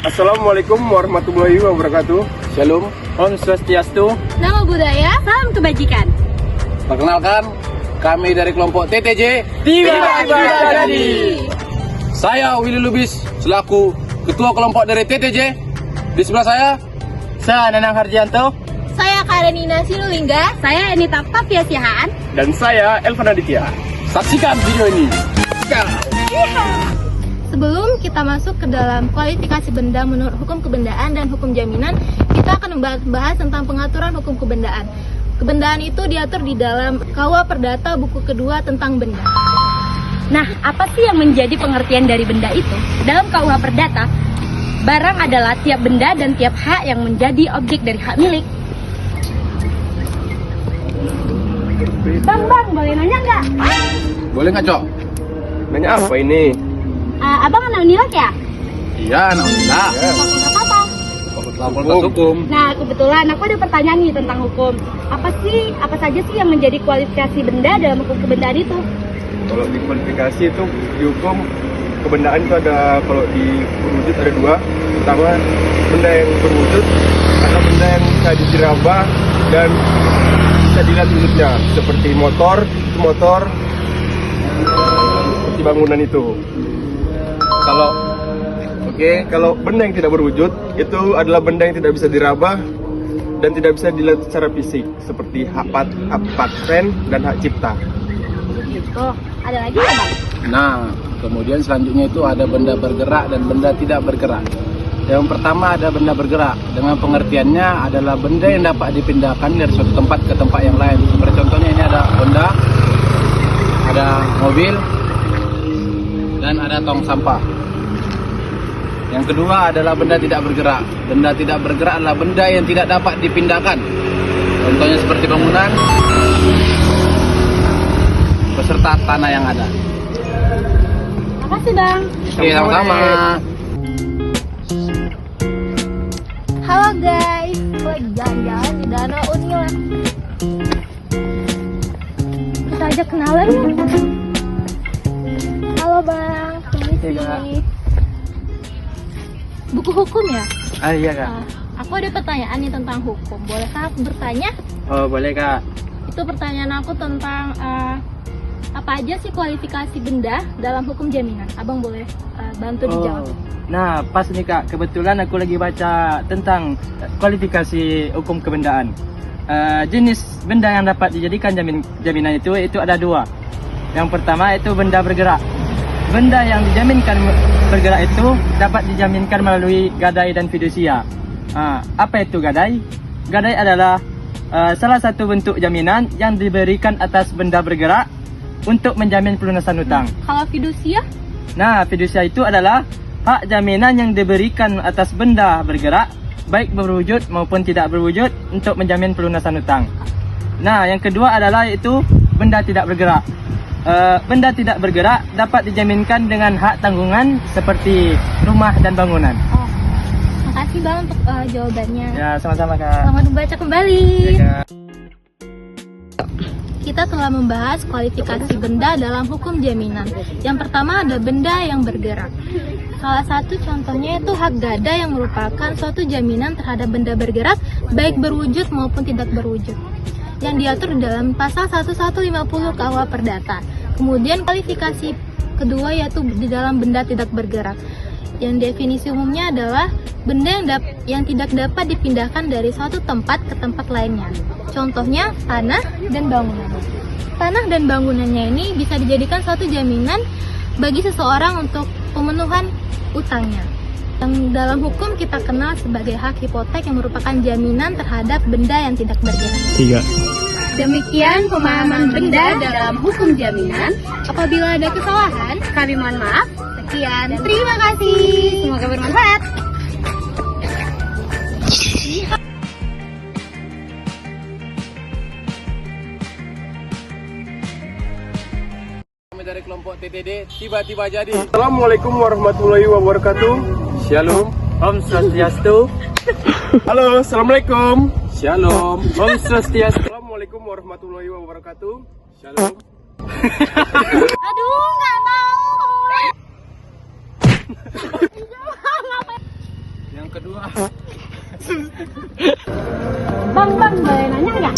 Assalamualaikum warahmatullahi wabarakatuh. Shalom. Om Swastiastu. Nama budaya, salam kebajikan. Perkenalkan, kami dari kelompok TTJ Tiba-tiba jadi. Saya Willy Lubis selaku ketua kelompok dari TTJ. Di sebelah saya Nanang Harjianto. Saya Karenina Sinulinga. Saya Anita Paviasihaan. Dan saya Elvan Aditya. Saksikan video ini. Sebelum kita masuk ke dalam kualifikasi benda menurut hukum kebendaan dan hukum jaminan, kita akan membahas tentang pengaturan hukum kebendaan. Kebendaan itu diatur di dalam KUH Perdata buku kedua tentang benda. Nah, apa sih yang menjadi pengertian dari benda itu? Dalam KUH Perdata, barang adalah tiap benda dan tiap hak yang menjadi objek dari hak milik. Bang, boleh nanya nggak? Boleh nggak, Cok? Nanya apa ini? Abang anak Unilak ya? Iya, anak Unila. Fakultas apa? Fakultas Hukum. Nah, kebetulan aku ada pertanyaan nih tentang hukum. Apa saja sih yang menjadi kualifikasi benda dalam hukum kebendaan itu? Kalau di kualifikasi itu di hukum kebendaan itu ada, kalau di berwujud ada dua. Pertama, benda yang berwujud atau benda yang bisa diraba dan bisa dilihat wujudnya, seperti motor, seperti bangunan itu. Kalau benda yang tidak berwujud itu adalah benda yang tidak bisa diraba dan tidak bisa dilihat secara fisik, seperti hak paten dan hak cipta. Gitu. Ada lagi nggak, Bang? Nah, kemudian selanjutnya itu ada benda bergerak dan benda tidak bergerak. Yang pertama ada benda bergerak. Dengan pengertiannya adalah benda yang dapat dipindahkan dari suatu tempat ke tempat yang lain. Seperti contohnya ini ada benda, ada mobil, dan ada tong sampah. Yang kedua adalah benda tidak bergerak. Benda tidak bergerak adalah benda yang tidak dapat dipindahkan. Contohnya seperti bangunan beserta tanah yang ada. Makasih, Bang. Oke, sama-sama. Halo guys, lagi jalan-jalan di Danau Unilak. Kita ajak kenalan ya. Halo Bang, permisi. Buku hukum ya? Iya kak. Aku ada pertanyaan nih tentang hukum. Bolehkah aku bertanya? Oh boleh kak. Itu pertanyaan aku tentang apa aja sih kualifikasi benda dalam hukum jaminan? Abang boleh bantu dijawab. Nah pas nih kak, kebetulan aku lagi baca tentang kualifikasi hukum kebendaan. Jenis benda yang dapat dijadikan jaminan itu ada dua. Yang pertama itu benda bergerak. Benda yang dijaminkan bergerak itu dapat dijaminkan melalui gadai dan fidusia. Apa itu gadai? Gadai adalah salah satu bentuk jaminan yang diberikan atas benda bergerak untuk menjamin pelunasan hutang. Kalau fidusia? Nah, fidusia itu adalah hak jaminan yang diberikan atas benda bergerak, baik berwujud maupun tidak berwujud, untuk menjamin pelunasan hutang. Nah, yang kedua adalah itu benda tidak bergerak. Benda tidak bergerak dapat dijaminkan dengan hak tanggungan seperti rumah dan bangunan. Oh, makasih Bang untuk jawabannya. Ya, sama-sama kak. Selamat membaca kembali. Ya, Kak. Kita telah membahas kualifikasi benda dalam hukum jaminan. Yang pertama ada benda yang bergerak. Salah satu contohnya itu hak gada yang merupakan suatu jaminan terhadap benda bergerak, baik berwujud maupun tidak berwujud, yang diatur di dalam pasal 1150 KUH Perdata. Kemudian kualifikasi kedua yaitu di dalam benda tidak bergerak. Yang definisi umumnya adalah benda yang tidak dapat dipindahkan dari suatu tempat ke tempat lainnya. Contohnya tanah dan bangunan. Tanah dan bangunannya ini bisa dijadikan suatu jaminan bagi seseorang untuk pemenuhan utangnya. Yang dalam hukum kita kenal sebagai hak hipotek yang merupakan jaminan terhadap benda yang tidak bergerak. 3. Demikian pemahaman benda dalam hukum jaminan. Apabila ada kesalahan, Kami mohon maaf. sekian. Terima kasih. Semoga bermanfaat. Kami dari kelompok TTD tiba-tiba jadi. Assalamualaikum warahmatullahi wabarakatuh. Shalom. Om Swastiastu. Halo, assalamualaikum. Shalom. Om Swastiastu. Assalamualaikum warahmatullahi wabarakatuh. Shalom. Aduh, nggak mau. kedua. Bang, boleh nanya nggak?